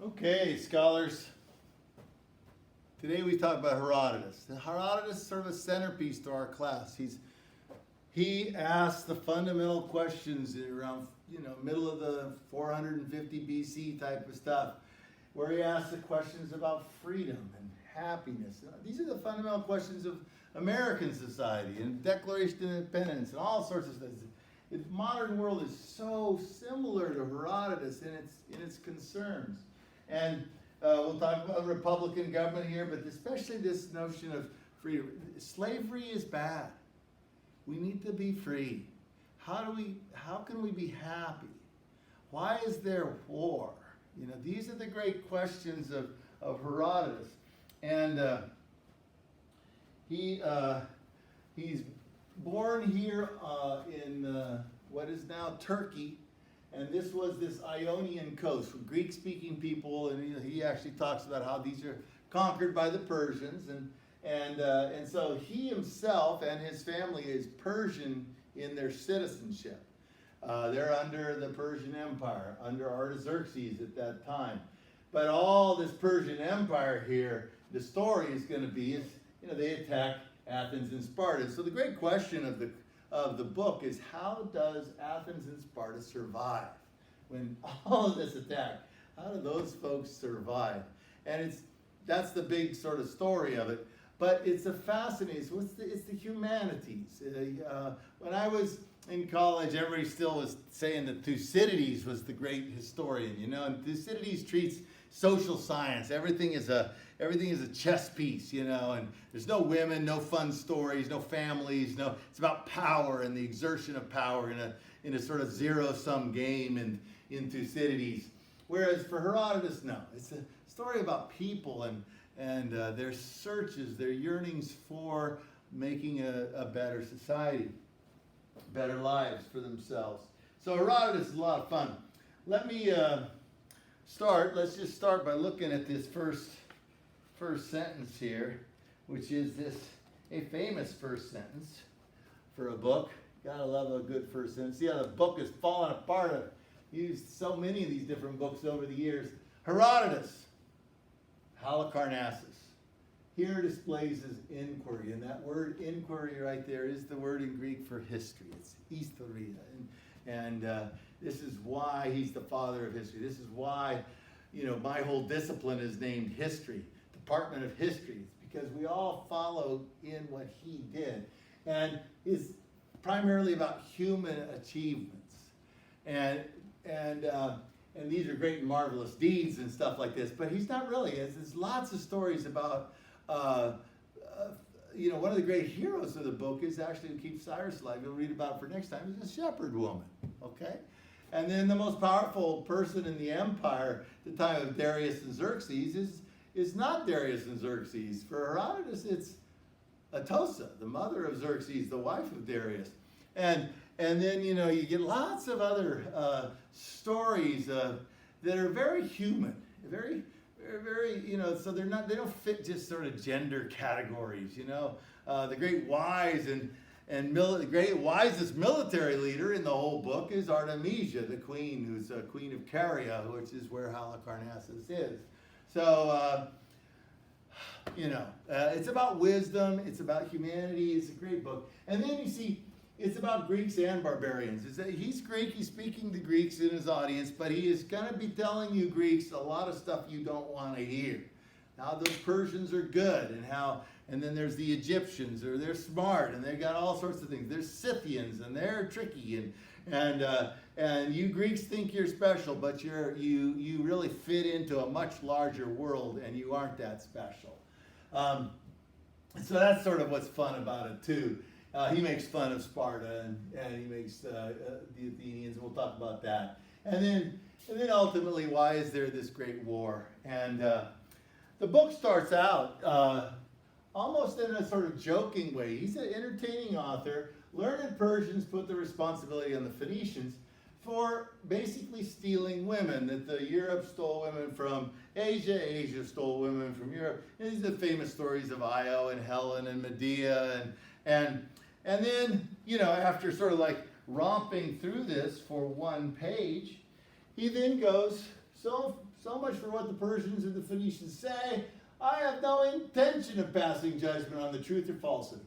Okay, scholars. Today we talk about Herodotus. Herodotus is sort of a centerpiece to our class. He asks the fundamental questions around, middle of the 450 BC type of stuff, where he asks the questions about freedom and happiness. These are the fundamental questions of American society and Declaration of Independence and all sorts of things. The modern world is so similar to Herodotus in its concerns. And we'll talk about Republican government here, but especially this notion of freedom. Slavery is bad. We need to be free. How can we be happy? Why is there war? These are the great questions of Herodotus. And he's born here in what is now Turkey. And this was this Ionian coast, Greek-speaking people, and he actually talks about how these are conquered by the Persians, and so he himself and his family is Persian in their citizenship. They're under the Persian Empire, under Artaxerxes at that time. But all this Persian Empire here, the story is going to be is they attack Athens and Sparta. So the great question of the book is, how does Athens and Sparta survive when all of this attack? How do those folks survive? And that's the big sort of story of it. But it's a fascinating. It's the humanities. When I was in college, everybody still was saying that Thucydides was the great historian. And Thucydides treats social science. Everything is a chess piece, and there's no women, no fun stories, no families, it's about power and the exertion of power in a sort of zero-sum game in Thucydides. Whereas for Herodotus, no, it's a story about people and their searches, their yearnings for making a better society, better lives for themselves. So Herodotus is a lot of fun. Let's just start by looking at this first sentence here, which is a famous first sentence for a book. Gotta love a good first sentence. See how the book has fallen apart. I've used so many of these different books over the years. Herodotus, Halicarnassus. Here displays his inquiry, and that word inquiry right there is the word in Greek for history. It's historia, and this is why he's the father of history. This is why, my whole discipline is named history, Department of History. It's because we all follow in what he did, and is primarily about human achievements, and these are great and marvelous deeds and stuff like this. But he's not really. There's lots of stories about. One of the great heroes of the book is actually who keeps Cyrus alive. You'll read about it for next time. Is a shepherd woman. Okay. And then the most powerful person in the empire at the time of Darius and Xerxes is not Darius and Xerxes. For Herodotus, it's Atossa, the mother of Xerxes, the wife of Darius. And then, you get lots of other stories that are very human, very, so they don't fit just sort of gender categories, The great wise the great wisest military leader in the whole book is Artemisia, the queen, who's a queen of Caria, which is where Halicarnassus is. So, it's about wisdom, it's about humanity, it's a great book. And then you see, it's about Greeks and barbarians. He's Greek, he's speaking to Greeks in his audience, but he is going to be telling you Greeks a lot of stuff you don't want to hear. How those Persians are good, and then there's the Egyptians, or they're smart, and they've got all sorts of things. There's Scythians, and they're tricky, and you Greeks think you're special, but you really fit into a much larger world, and you aren't that special. So that's sort of what's fun about it too. He makes fun of Sparta, and he makes the Athenians, and we'll talk about that. And then ultimately, why is there this great war? And the book starts out almost in a sort of joking way. He's an entertaining author. Learned Persians put the responsibility on the Phoenicians for basically stealing women, that the Europe stole women from Asia, Asia stole women from Europe. And these are the famous stories of Io and Helen and Medea, and then, after sort of like romping through this for one page, he then goes so So much for what the Persians and the Phoenicians say. I have no intention of passing judgment on the truth or falsehood.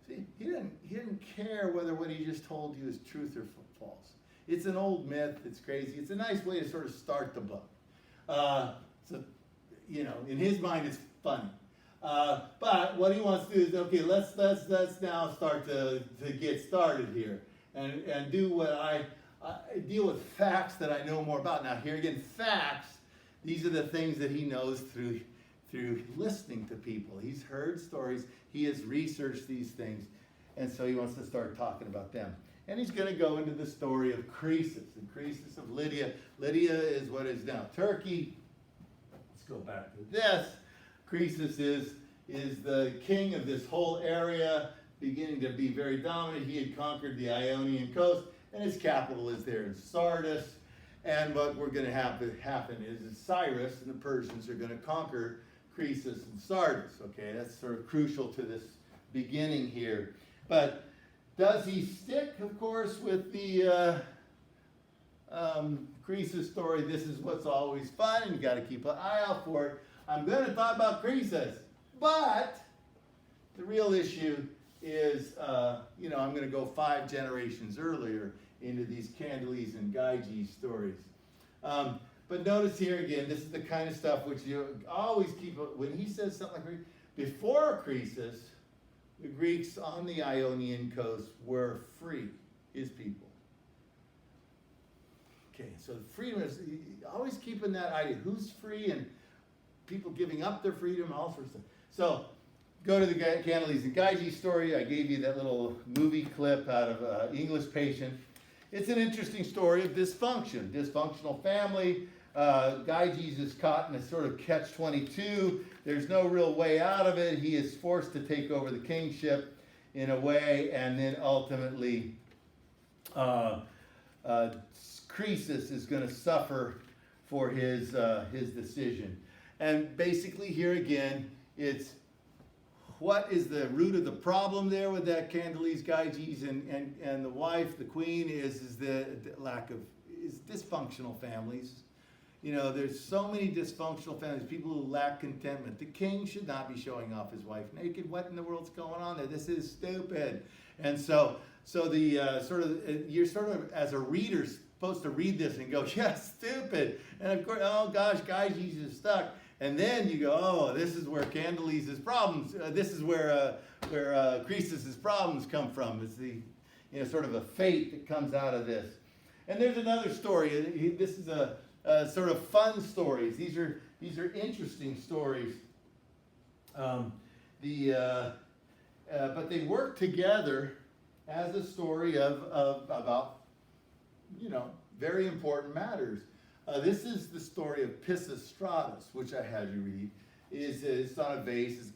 See, he didn't care whether what he just told you is truth or false. It's an old myth. It's crazy. It's a nice way to sort of start the book. So, you know, in his mind, it's funny. But what he wants to do is, okay, let's now start to get started here and do what I deal with facts that I know more about. Now, here again, facts. These are the things that he knows through listening to people. He's heard stories. He has researched these things. And so he wants to start talking about them. And he's going to go into the story of Croesus, and Croesus of Lydia. Lydia is what is now Turkey. Let's go back to this. Croesus is the king of this whole area, beginning to be very dominant. He had conquered the Ionian coast, and his capital is there in Sardis. And what we're going to have to happen is Cyrus and the Persians are going to conquer Croesus and Sardis. Okay, that's sort of crucial to this beginning here. But does he stick, of course, with the Croesus story? This is what's always fun, and you got to keep an eye out for it. I'm going to talk about Croesus, but the real issue is, I'm going to go 5 generations earlier into these Candales and Gyges stories. But notice here again, this is the kind of stuff which you always keep, when he says something like, before Croesus, the Greeks on the Ionian coast were free, his people. Okay, so freedom is, always keeping that idea, who's free and people giving up their freedom, all sorts of stuff. So, go to the Candales and Gyges story. I gave you that little movie clip out of English Patient. It's an interesting story of dysfunction, dysfunctional family. Gyges is caught in a sort of catch-22. There's no real way out of it. He is forced to take over the kingship in a way, and then ultimately Croesus is going to suffer for his decision. And basically here again, it's what is the root of the problem there with that Candales, Gyges, and the wife, the queen, is the lack of, is dysfunctional families. You know, there's so many dysfunctional families, people who lack contentment. The king should not be showing off his wife naked. What in the world's going on there? This is stupid. And so the you're sort of, as a reader, supposed to read this and go, yeah, stupid. And of course, oh gosh, Gyges is stuck. And then you go, oh, this is where Candales' problems, this is where Croesus' problems come from. It's the, sort of a fate that comes out of this. And there's another story. This is a sort of fun stories. These are interesting stories. But they work together as a story about, very important matters. This is the story of Pisistratus, which I had you read. It's on a vase.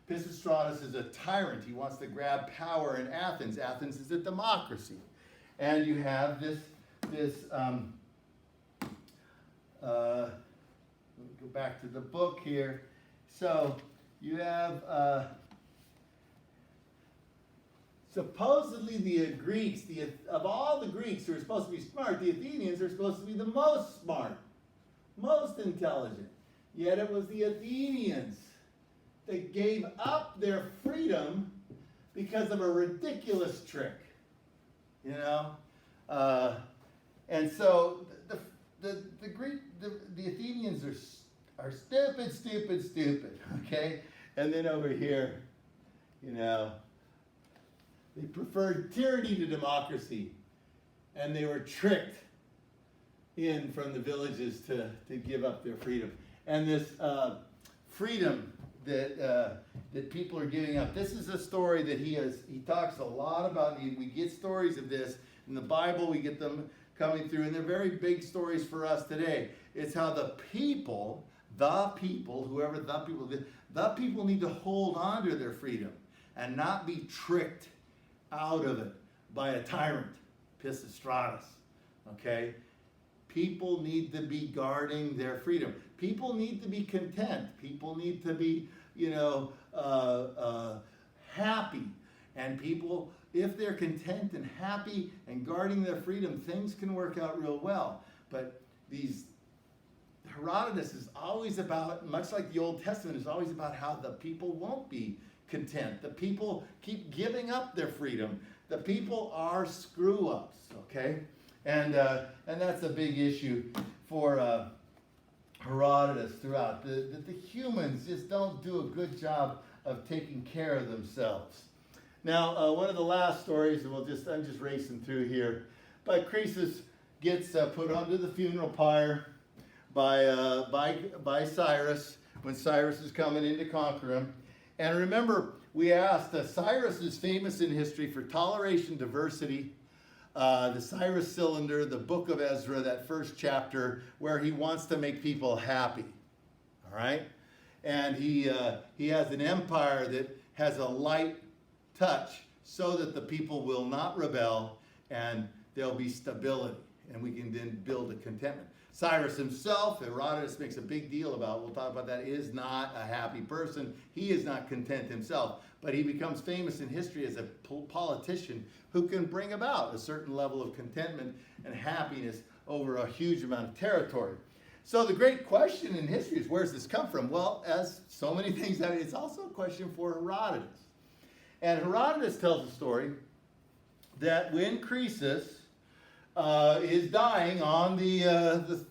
Pisistratus is a tyrant. He wants to grab power in Athens. Athens is a democracy. And you have this let me go back to the book here. So you have supposedly the Greeks, of all the Greeks who are supposed to be smart, the Athenians are supposed to be the most smart, most intelligent. Yet it was the Athenians that gave up their freedom because of a ridiculous trick, and so the Athenians are stupid, okay? And then over here, they preferred tyranny to democracy, and they were tricked in from the villages to give up their freedom. And this freedom that people are giving up. This is a story that he talks a lot about. We get stories of this in the Bible. We get them coming through, and they're very big stories for us today. It's how the people, whoever the people need to hold on to their freedom and not be tricked out of it by a tyrant, Pisistratus. Okay? People need to be guarding their freedom. People need to be content. People need to be, happy. And people, if they're content and happy and guarding their freedom, things can work out real well. But Herodotus is always about, much like the Old Testament, is always about how the people won't be content. The people keep giving up their freedom. The people are screw-ups, okay? And that's a big issue for Herodotus throughout. The humans just don't do a good job of taking care of themselves. Now, one of the last stories, and I'm just racing through here, but Croesus gets put onto the funeral pyre by Cyrus when Cyrus is coming in to conquer him. And remember, we asked, Cyrus is famous in history for toleration, diversity, the Cyrus Cylinder, the book of Ezra, that first chapter where he wants to make people happy, all right? And he has an empire that has a light touch so that the people will not rebel and there'll be stability and we can then build a contentment. Cyrus himself, Herodotus makes a big deal about, we'll talk about that, is not a happy person. He is not content himself, but he becomes famous in history as a politician who can bring about a certain level of contentment and happiness over a huge amount of territory. So the great question in history is, where does this come from? Well, as so many things, it's also a question for Herodotus. And Herodotus tells a story that when Croesus is dying on the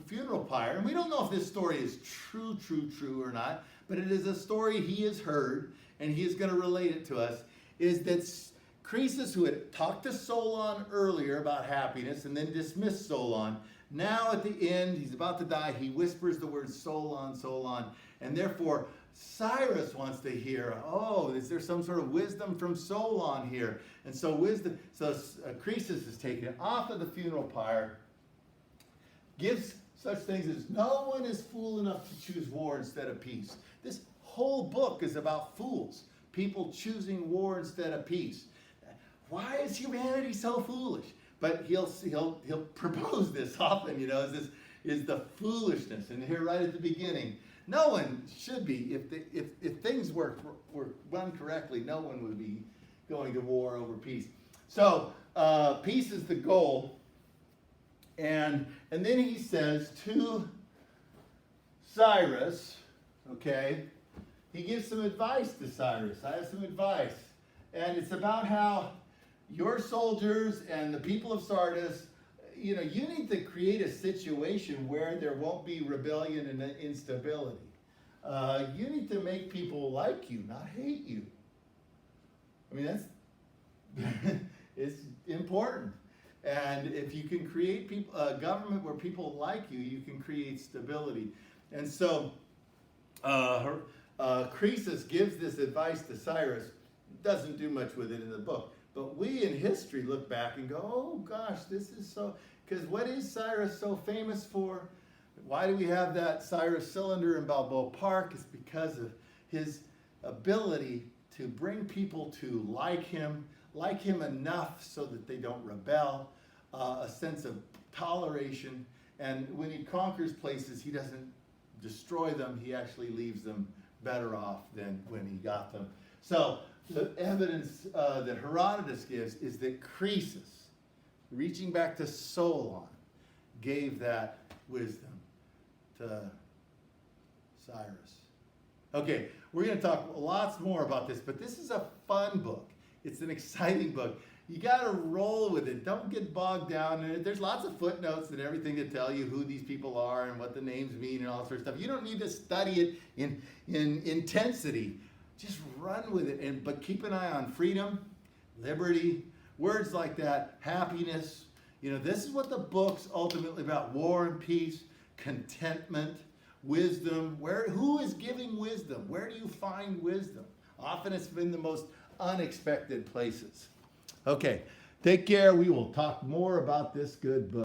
funeral pyre, and we don't know if this story is true or not, but it is a story he has heard, and he is going to relate it to us, is that Croesus, who had talked to Solon earlier about happiness and then dismissed Solon, now at the end, he's about to die, he whispers the word Solon, Solon, and therefore Cyrus wants to hear, oh, is there some sort of wisdom from Solon here? And so Croesus is taken off of the funeral pyre, gives such things as, no one is fool enough to choose war instead of peace. This whole book is about fools, people choosing war instead of peace. Why is humanity so foolish? But he'll propose this often, is the foolishness. And here right at the beginning, no one should be, if things were run correctly, no one would be going to war over peace. So peace is the goal. And then he says to Cyrus, okay, he gives some advice to Cyrus. I have some advice. And it's about how your soldiers and the people of Sardis, you need to create a situation where there won't be rebellion and instability. You need to make people like you, not hate you. I mean, that's it's important. And if you can create a government where people like you, you can create stability. And so Croesus gives this advice to Cyrus. Doesn't do much with it in the book. But we in history look back and go, oh gosh, this is so, because what is Cyrus so famous for? Why do we have that Cyrus Cylinder in Balboa Park? It's because of his ability to bring people to like him enough so that they don't rebel, a sense of toleration. And when he conquers places, he doesn't destroy them, he actually leaves them better off than when he got them. So the evidence that Herodotus gives is that Croesus, reaching back to Solon, gave that wisdom to Cyrus. Okay, we're going to talk lots more about this, but this is a fun book. It's an exciting book. You got to roll with it. Don't get bogged down in it. There's lots of footnotes and everything to tell you who these people are and what the names mean and all that sort of stuff. You don't need to study it in intensity. Just run with it, but keep an eye on freedom, liberty, words like that, happiness. This is what the book's ultimately about: war and peace, contentment, wisdom. Who is giving wisdom? Where do you find wisdom? Often it's in the most unexpected places. Okay, take care. We will talk more about this good book.